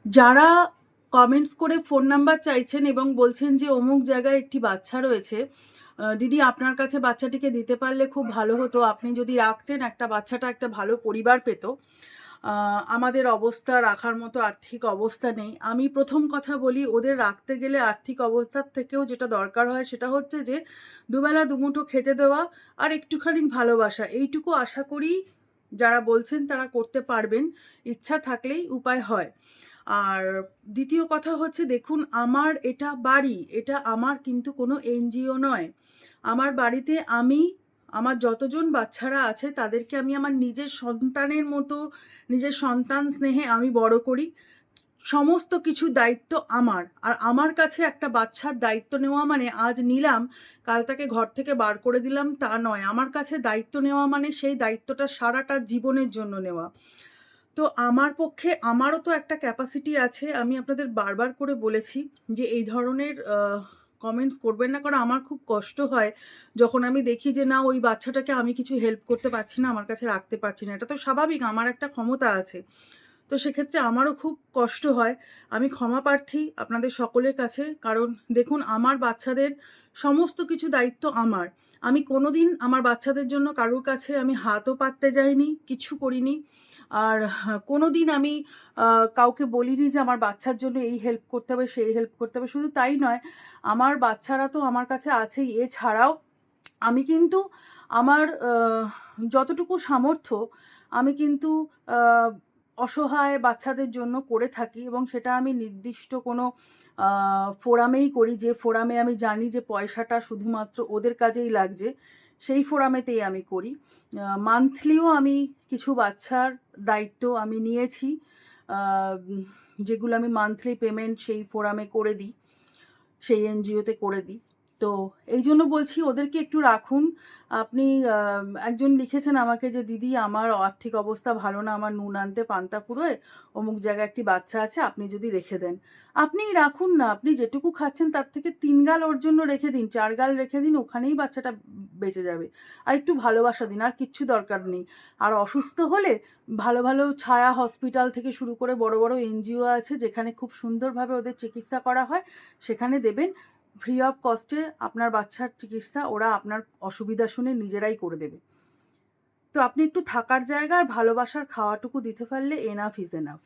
যারা কমেন্টস করে phone number চাইছেন এবং বলছেন যে অমুক জায়গায় একটি বাচ্চা রয়েছে, দিদি আপনার কাছে বাচ্চাটিকে দিতে পারলে খুব ভালো হতো, আপনি যদি রাখতেন বাচ্চাটা একটা ভালো পরিবার পেত। আমাদের অবস্থা রাখার মতো আর্থিক অবস্থা নেই। আমি প্রথম কথা বলি, ওদের রাখতে গেলে আর্থিক অবস্থার থেকেও যেটা দরকার হয় সেটা হচ্ছে যে দুবেলা দুমুঠো খেতে দেওয়া আর একটুখানি ভালোবাসা। এইটুকু আশা করি যারা বলছেন তারা করতে পারবেন, ইচ্ছা থাকলেই উপায় হয়। আর দ্বিতীয় কথা হচ্ছে, দেখুন আমার এটা বাড়ি, এটা আমার কিন্তু কোনো এনজিও নয়। আমার বাড়িতে আমি আমার যতজন বাচ্চারা আছে তাদেরকে আমি আমার নিজের সন্তানের মতো, নিজের সন্তান স্নেহে আমি বড় করি। সমস্ত কিছু দায়িত্ব আমার। আর আমার কাছে একটা বাচ্চার দায়িত্ব নেওয়া মানে আজ নিলাম, কাল তাকে ঘর থেকে বার করে দিলাম তা নয়। আমার কাছে দায়িত্ব নেওয়া মানে সেই দায়িত্বটা সারাটা জীবনের জন্য নেওয়া। তো আমার পক্ষে আমারও তো একটা ক্যাপাসিটি আছে। আমি আপনাদের বারবার করে বলেছি যে এই ধরনের কমেন্টস করবেন না, কারণ আমার খুব কষ্ট হয় যখন আমি দেখি যে না, ওই বাচ্চাটাকে আমি কিছু হেল্প করতে পারছি না, আমার কাছে রাখতে পারছি না। এটা তো স্বাভাবিক, আমার একটা ক্ষমতা আছে। তো সেক্ষেত্রে আমারও খুব কষ্ট হয়। আমি ক্ষমা প্রার্থী আপনাদের সকলের কাছে। কারণ দেখুন, আমার বাচ্চাদের সমস্ত কিছু দায়িত্ব আমার। আমি কোনোদিন আমার বাচ্চাদের জন্য কারোর কাছে আমি হাতও পাততে যাইনি, কিচ্ছু করিনি। আর কোনোদিন আমি কাউকে বলিনি যে আমার বাচ্চার জন্য এই হেল্প করতে হবে, সেই হেল্প করতে হবে। শুধু তাই নয়, আমার বাচ্চারা তো আমার কাছে আছেই। এছাড়াও আমি কিন্তু আমার যতটুকু সামর্থ্য আমি কিন্তু আ অসহায় বাচ্চাদের জন্য করে থাকি, এবং সেটা আমি নির্দিষ্ট কোনো আ ফোরামেই করি, যে ফোরামে আমি জানি যে পয়সাটা শুধুমাত্র ওদের কাজেই লাগছে, সেই ফোরামেতেই আমি করি। মান্থলিও আমি কিছু বাচ্চার দায়িত্ব আমি নিয়েছি, আ যেগুলো আমি মান্থলি পেমেন্ট সেই ফোরামে করে দিই, সেই এনজিওতে করে দিই। তো এই জন্য বলছি ওদেরকে একটু রাখুন। আপনি একজন লিখেছেন আমাকে যে দিদি আমার আর্থিক অবস্থা ভালো না, আমার নুন আনতে পান্তা ফুরোয়, অমুক জায়গায় একটি বাচ্চা আছে, আপনি যদি রেখে দেন। আপনিই রাখুন না, আপনি যেটুকু খাচ্ছেন তার থেকে ৩ গাল ওর জন্য রেখে দিন, ৪ গাল রেখে দিন, ওখানেই বাচ্চাটা বেঁচে যাবে। আর একটু ভালোবাসা দিন, আর কিচ্ছু দরকার নেই। আর অসুস্থ হলে ভালো ভালো ছায়া হসপিটাল থেকে শুরু করে বড় বড় এনজিও আছে যেখানে খুব সুন্দরভাবে ওদের চিকিৎসা করা হয়, সেখানে দেবেন। ফ্রি অফ কস্টে আপনার বাচ্চার চিকিৎসা ওরা আপনার অসুবিধা শুনে নিজেরাই করে দেবে। তো আপনি একটু থাকার জায়গা আর ভালোবাসার খাওয়াটুকু দিতে পারলে এনাফ ইজ এনাফ।